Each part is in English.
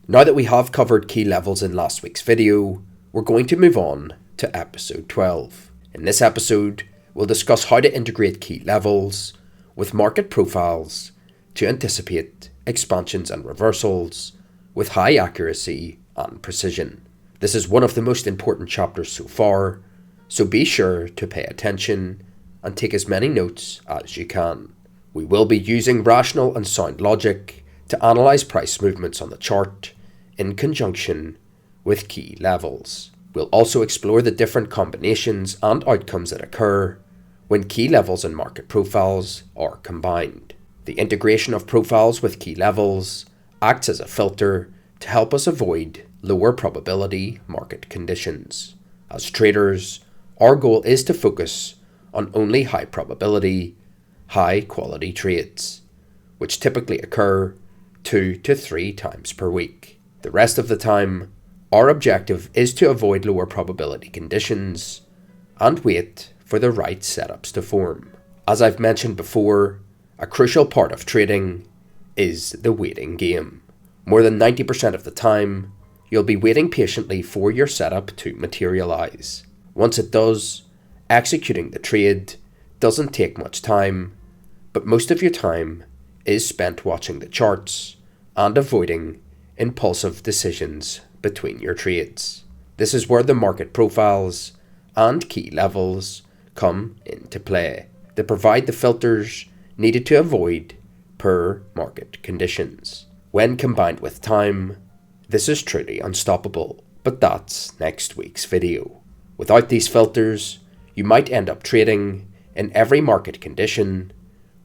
Now that we have covered key levels in last week's video, we're going to move on to episode 12. In this episode, we'll discuss how to integrate key levels with market profiles to anticipate expansions and reversals with high accuracy and precision. This is one of the most important chapters so far, so be sure to pay attention and take as many notes as you can. We will be using rational and sound logic to analyse price movements on the chart in conjunction with key levels. We'll also explore the different combinations and outcomes that occur when key levels and market profiles are combined. The integration of profiles with key levels acts as a filter to help us avoid lower probability market conditions. As traders, our goal is to focus on only high probability, high quality trades, which typically occur 2 to 3 times per week. The rest of the time, our objective is to avoid lower probability conditions and wait for the right setups to form. As I've mentioned before, a crucial part of trading is the waiting game. More than 90% of the time, you'll be waiting patiently for your setup to materialize. Once it does, executing the trade doesn't take much time, but most of your time is spent watching the charts and avoiding impulsive decisions between your trades. This is where the market profiles and key levels come into play. They provide the filters needed to avoid poor market conditions. When combined with time, this is truly unstoppable, but that's next week's video. Without these filters, you might end up trading in every market condition,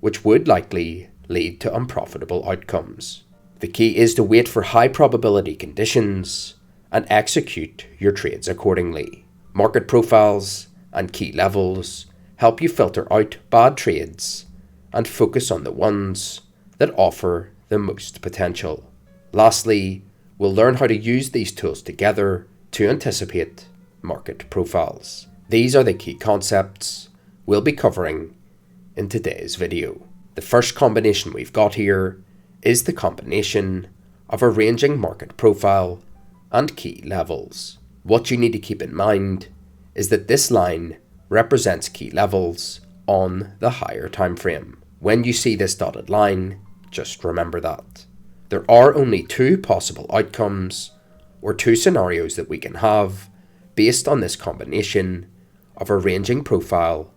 which would likely lead to unprofitable outcomes. The key is to wait for high probability conditions and execute your trades accordingly. Market profiles and key levels help you filter out bad trades and focus on the ones that offer the most potential. Lastly, we'll learn how to use these tools together to anticipate market profiles. These are the key concepts we'll be covering in today's video. The first combination we've got here is the combination of a ranging market profile and key levels. What you need to keep in mind is that this line represents key levels on the higher time frame. When you see this dotted line, just remember that. There are only 2 possible outcomes or 2 scenarios that we can have based on this combination of a ranging profile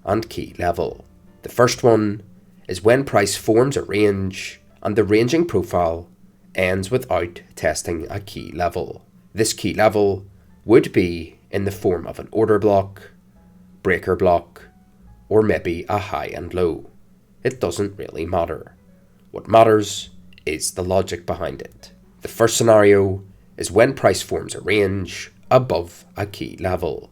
and key level. The first one is when price forms a range and the ranging profile ends without testing a key level. This key level would be in the form of an order block, breaker block, or maybe a high and low. It doesn't really matter. What matters is the logic behind it. The first scenario is when price forms a range above a key level,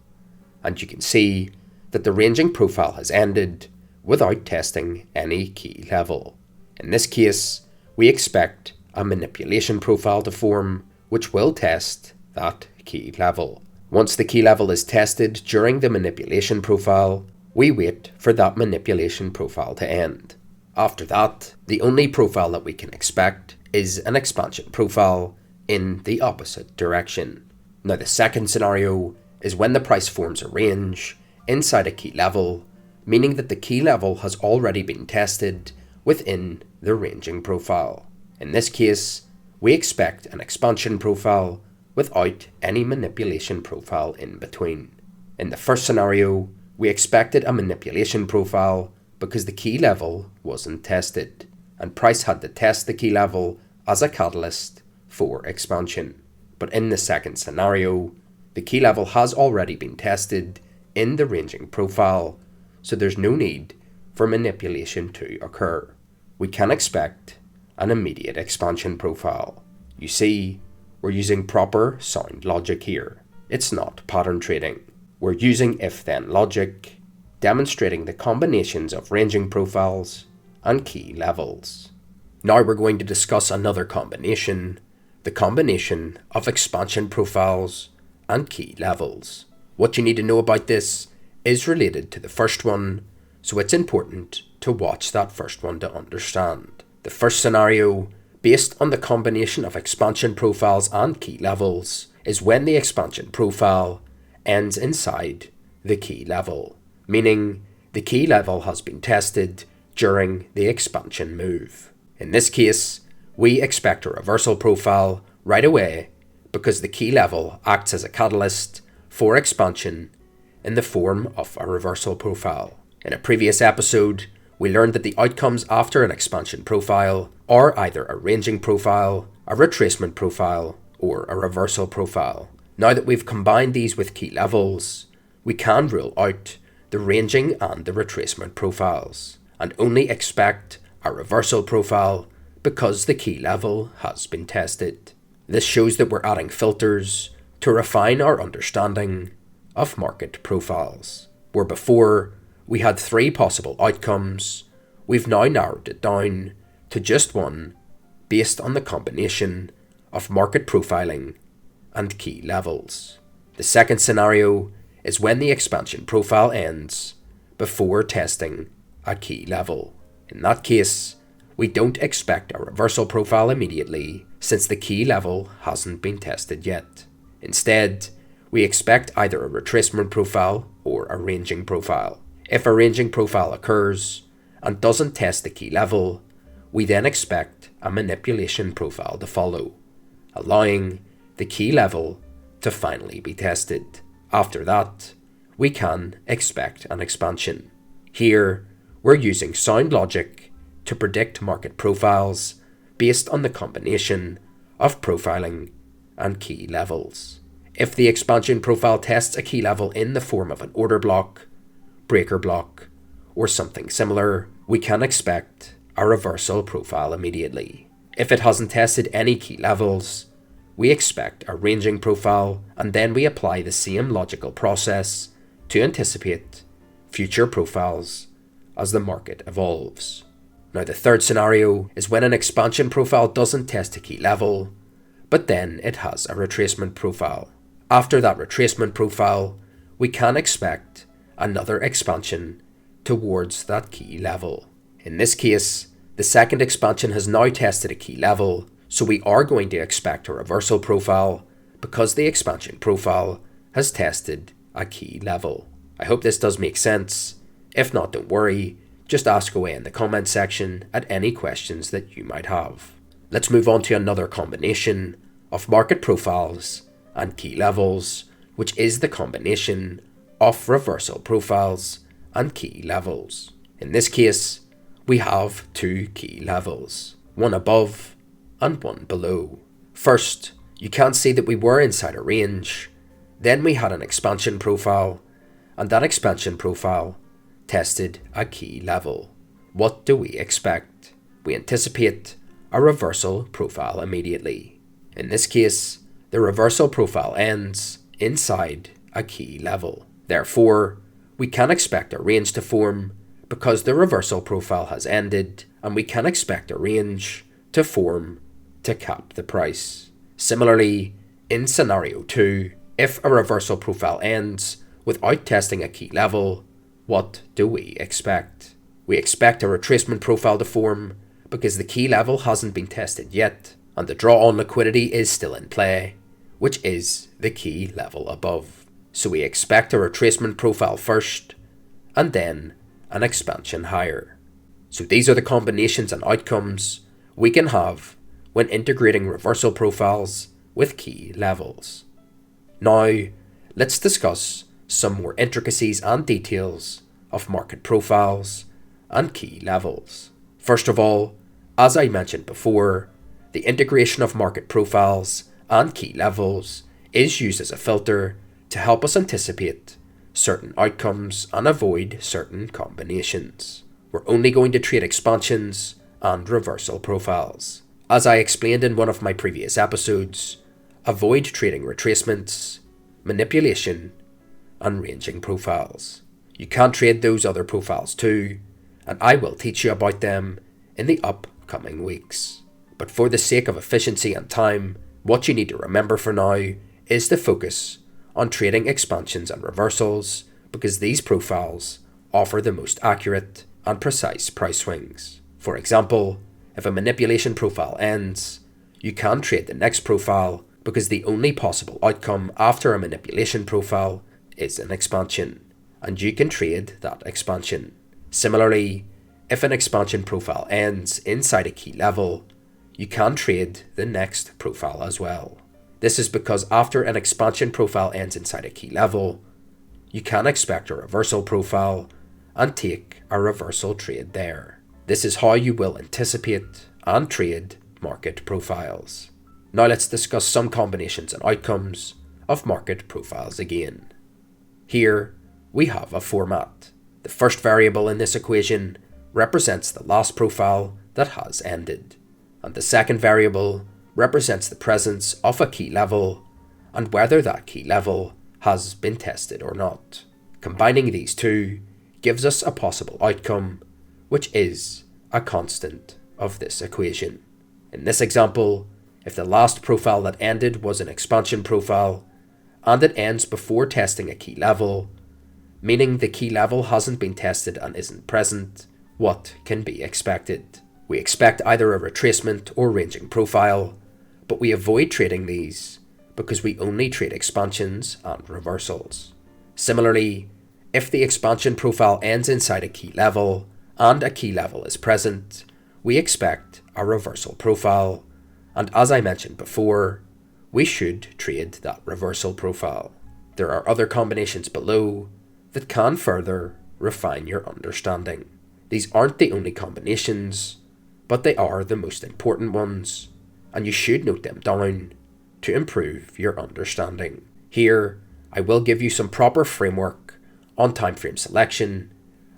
and you can see that the ranging profile has ended without testing any key level. In this case, we expect a manipulation profile to form, which will test that key level. Once the key level is tested during the manipulation profile, we wait for that manipulation profile to end. After that, the only profile that we can expect is an expansion profile in the opposite direction. Now, the second scenario is when the price forms a range inside a key level, meaning that the key level has already been tested within the ranging profile. In this case, we expect an expansion profile without any manipulation profile in between. In the first scenario, we expected a manipulation profile because the key level wasn't tested, and price had to test the key level as a catalyst for expansion. But in the second scenario, the key level has already been tested in the ranging profile, so there's no need for manipulation to occur. We can expect an immediate expansion profile. You see, we're using proper sound logic here. It's not pattern trading. We're using if-then logic, demonstrating the combinations of ranging profiles and key levels. Now we're going to discuss another combination, the combination of expansion profiles and key levels. What you need to know about this is related to the first one, so it's important to watch that first one to understand. The first scenario based on the combination of expansion profiles and key levels is when the expansion profile ends inside the key level, meaning the key level has been tested during the expansion move. In this case, we expect a reversal profile right away because the key level acts as a catalyst for expansion in the form of a reversal profile. In a previous episode, we learned that the outcomes after an expansion profile are either a ranging profile, a retracement profile, or a reversal profile. Now that we've combined these with key levels, we can rule out the ranging and the retracement profiles, and only expect a reversal profile because the key level has been tested. This shows that we're adding filters to refine our understanding of market profiles. Where before we had 3 possible outcomes, we've now narrowed it down to just one based on the combination of market profiling and key levels. The second scenario is when the expansion profile ends before testing a key level. In that case, we don't expect a reversal profile immediately since the key level hasn't been tested yet. Instead, we expect either a retracement profile or a ranging profile. If a ranging profile occurs and doesn't test the key level, we then expect a manipulation profile to follow, allowing the key level to finally be tested. After that, we can expect an expansion. Here, we're using sound logic to predict market profiles based on the combination of profiling and key levels. If the expansion profile tests a key level in the form of an order block, breaker block, or something similar, we can expect a reversal profile immediately. If it hasn't tested any key levels, we expect a ranging profile, and then we apply the same logical process to anticipate future profiles as the market evolves. Now, the third scenario is when an expansion profile doesn't test a key level, but then it has a retracement profile. After that retracement profile, we can expect another expansion towards that key level. In this case, the second expansion has now tested a key level, so we are going to expect a reversal profile because the expansion profile has tested a key level. I hope this does make sense. If not, don't worry, just ask away in the comment section at any questions that you might have. Let's move on to another combination of market profiles and key levels, which is the combination of reversal profiles and key levels. In this case, we have 2 key levels, one above and one below. First, you can see that we were inside a range, then we had an expansion profile, and that expansion profile tested a key level. What do we expect? We anticipate a reversal profile immediately. In this case, the reversal profile ends inside a key level. Therefore, we can expect a range to form because the reversal profile has ended, and we can expect a range to form to cap the price. Similarly, in scenario 2, if a reversal profile ends without testing a key level, what do we expect? We expect a retracement profile to form because the key level hasn't been tested yet, and the draw on liquidity is still in play, which is the key level above. So we expect a retracement profile first, and then an expansion higher. So these are the combinations and outcomes we can have when integrating reversal profiles with key levels. Now, let's discuss some more intricacies and details of market profiles and key levels. First of all, as I mentioned before, the integration of market profiles and key levels is used as a filter to help us anticipate certain outcomes and avoid certain combinations. We're only going to trade expansions and reversal profiles. As I explained in one of my previous episodes, avoid trading retracements, manipulation, and ranging profiles. You can trade those other profiles too, and I will teach you about them in the upcoming weeks. But for the sake of efficiency and time, what you need to remember for now is to focus on trading expansions and reversals because these profiles offer the most accurate and precise price swings. For example, If a manipulation profile ends, you can trade the next profile because the only possible outcome after a manipulation profile is an expansion, and you can trade that expansion. Similarly, if an expansion profile ends inside a key level, you can trade the next profile as well. This is because after an expansion profile ends inside a key level, you can expect a reversal profile and take a reversal trade there. This is how you will anticipate and trade market profiles. Now let's discuss some combinations and outcomes of market profiles again. Here we have a format. The first variable in this equation represents the last profile that has ended, and the second variable represents the presence of a key level and whether that key level has been tested or not. Combining these two gives us a possible outcome, which is a constant of this equation. In this example, if the last profile that ended was an expansion profile and it ends before testing a key level, meaning the key level hasn't been tested and isn't present, what can be expected? We expect either a retracement or ranging profile, but we avoid trading these because we only trade expansions and reversals. Similarly, if the expansion profile ends inside a key level and a key level is present, we expect a reversal profile, and as I mentioned before, we should trade that reversal profile. There are other combinations below that can further refine your understanding. These aren't the only combinations, but they are the most important ones, and you should note them down to improve your understanding. Here, I will give you some proper framework on timeframe selection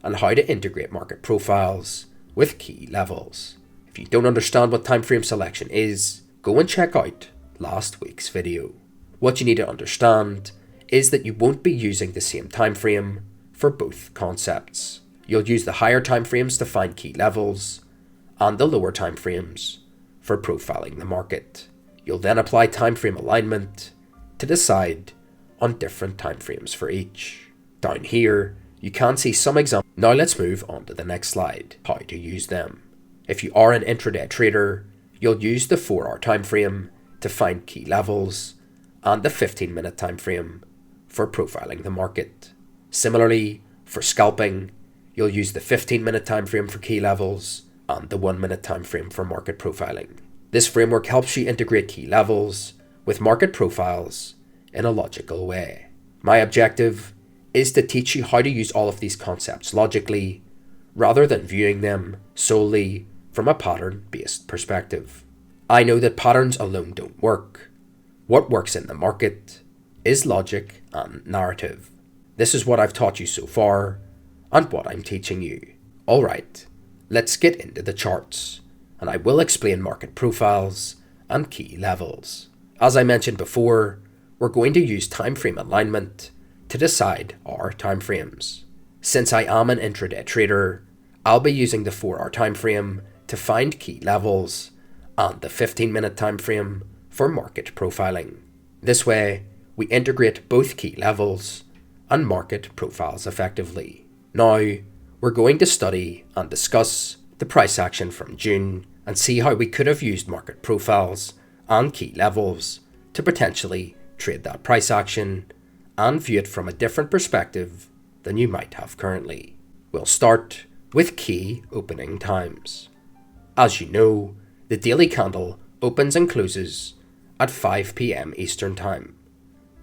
and how to integrate market profiles with key levels. If you don't understand what timeframe selection is, go and check out last week's video. What you need to understand is that you won't be using the same timeframe for both concepts. You'll use the higher timeframes to find key levels and the lower timeframes for profiling the market. You'll then apply timeframe alignment to decide on different timeframes for each. Down here, you can see some examples. Now let's move on to the next slide, how to use them. If you are an intraday trader, you'll use the 4-hour timeframe to find key levels and the 15-minute timeframe for profiling the market. Similarly, for scalping, you'll use the 15-minute timeframe for key levels and the 1-minute timeframe for market profiling. This framework helps you integrate key levels with market profiles in a logical way. My objective is to teach you how to use all of these concepts logically, rather than viewing them solely from a pattern-based perspective. I know that patterns alone don't work. What works in the market is logic and narrative. This is what I've taught you so far, and what I'm teaching you. Alright, let's get into the charts, and I will explain market profiles and key levels. As I mentioned before, we're going to use timeframe alignment to decide our timeframes. Since I am an intraday trader, I'll be using the 4-hour timeframe to find key levels and the 15-minute timeframe for market profiling. This way, we integrate both key levels and market profiles effectively. Now, we're going to study and discuss the price action from June and see how we could have used market profiles and key levels to potentially trade that price action and view it from a different perspective than you might have currently. We'll start with key opening times. As you know, the daily candle opens and closes at 5 p.m. Eastern Time,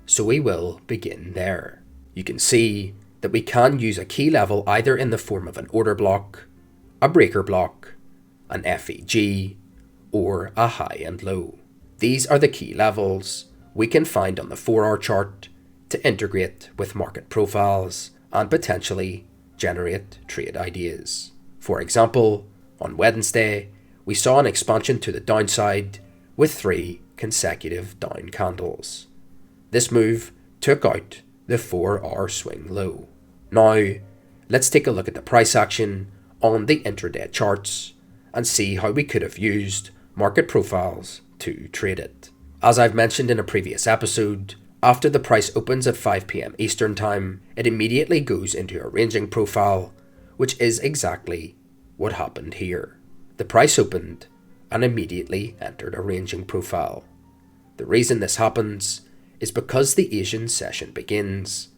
so we will begin there. You can see that we can use a key level either in the form of an order block, a breaker block, an FEG, or a high and low. These are the key levels we can find on the 4-hour chart to integrate with market profiles and potentially generate trade ideas. For example, on Wednesday, we saw an expansion to the downside with 3 consecutive down candles. This move took out the 4-hour swing low. Now, let's take a look at the price action on the intraday charts and see how we could have used market profiles to trade it. As I've mentioned in a previous episode, after the price opens at 5 p.m. Eastern Time, it immediately goes into a ranging profile, which is exactly what happened here. the price opened and immediately entered a ranging profile. The reason this happens is because the Asian session begins,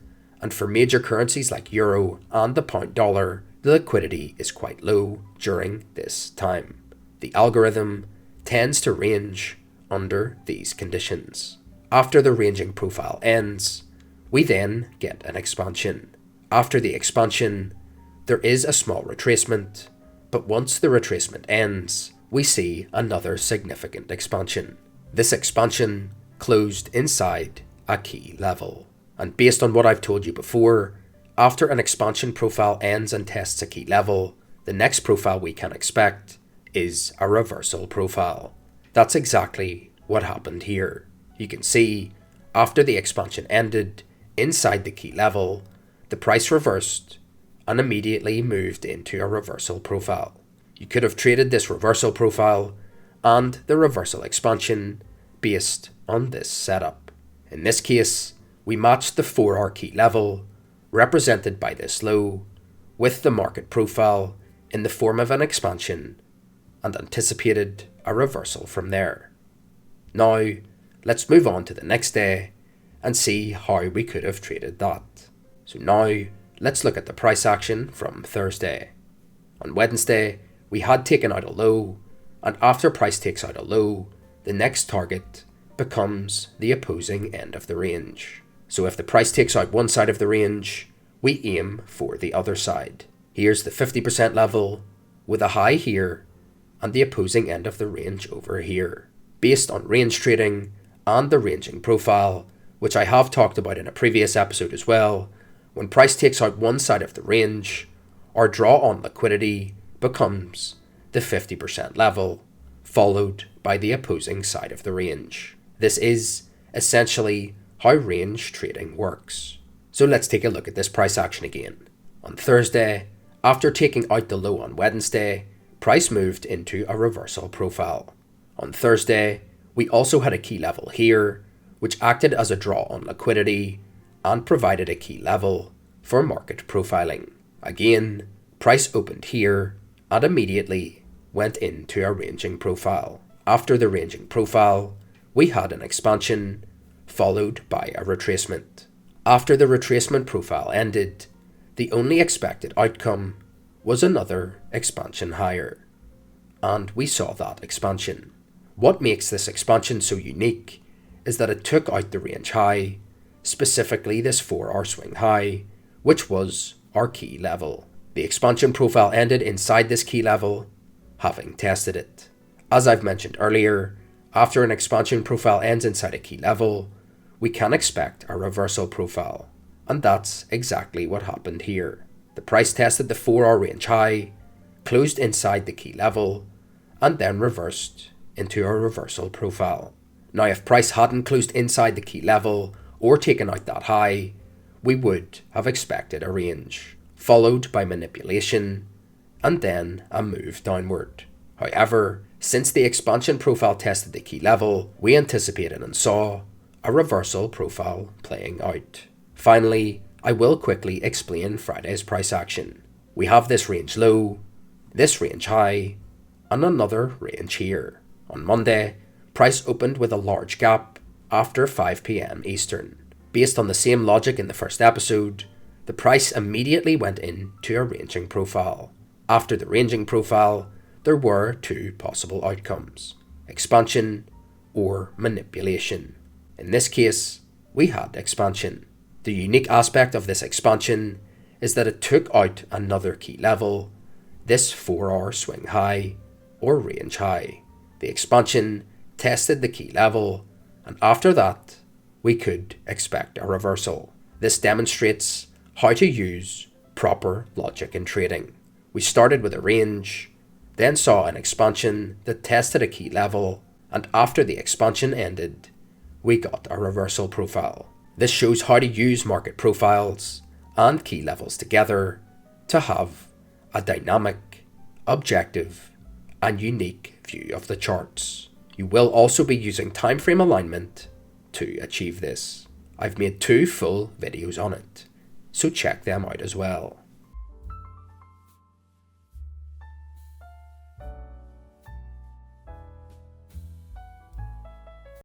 and for major currencies like euro and the pound dollar, the liquidity is quite low during this time. The algorithm tends to range under these conditions. After the ranging profile ends, we then get an expansion. After the expansion, there is a small retracement, but once the retracement ends, we see another significant expansion. This expansion closed inside a key level. And based on what I've told you before, after an expansion profile ends and tests a key level, the next profile we can expect is a reversal profile. That's exactly what happened here. You can see, after the expansion ended, inside the key level, the price reversed and immediately moved into a reversal profile. You could have traded this reversal profile and the reversal expansion based on this setup. In this case, we matched the 4-hour key level, represented by this low, with the market profile in the form of an expansion and anticipated a reversal from there. Now, let's move on to the next day and see how we could have traded that. So now, let's look at the price action from Thursday. On Wednesday, we had taken out a low, and after price takes out a low, the next target becomes the opposing end of the range. So if the price takes out one side of the range, we aim for the other side. Here's the 50% level, with a high here, and the opposing end of the range over here. Based on range trading and the ranging profile, which I have talked about in a previous episode as well, when price takes out one side of the range, our draw on liquidity becomes the 50% level, followed by the opposing side of the range. This is essentially how range trading works. So let's take a look at this price action again. On Thursday, after taking out the low on Wednesday, price moved into a reversal profile. On Thursday, we also had a key level here, which acted as a draw on liquidity and provided a key level for market profiling. Again, price opened here and immediately went into a ranging profile. After the ranging profile, we had an expansion followed by a retracement. After the retracement profile ended, the only expected outcome was another expansion higher. And we saw that expansion. What makes this expansion so unique is that it took out the range high, specifically this 4-hour swing high, which was our key level. The expansion profile ended inside this key level, having tested it. As I've mentioned earlier, after an expansion profile ends inside a key level, we can expect a reversal profile. And that's exactly what happened here. The price tested the 4-hour range high, closed inside the key level, and then reversed into a reversal profile. Now, if price hadn't closed inside the key level or taken out that high, we would have expected a range, followed by manipulation, and then a move downward. However, since the expansion profile tested the key level, we anticipated and saw a reversal profile playing out. Finally, I will quickly explain Friday's price action. We have this range low, this range high, and another range here. On Monday, price opened with a large gap after 5 p.m. Eastern. Based on the same logic in the first episode, the price immediately went into a ranging profile. After the ranging profile, there were two possible outcomes: expansion or manipulation. In this case, we had expansion. The unique aspect of this expansion is that it took out another key level, this 4-hour swing high or range high. The expansion tested the key level, and after that, we could expect a reversal. This demonstrates how to use proper logic in trading. We started with a range, then saw an expansion that tested a key level, and after the expansion ended, we got a reversal profile. This shows how to use market profiles and key levels together to have a dynamic, objective, and unique view of the charts. You will also be using time frame alignment to achieve this. I've made 2 full videos on it, so check them out as well.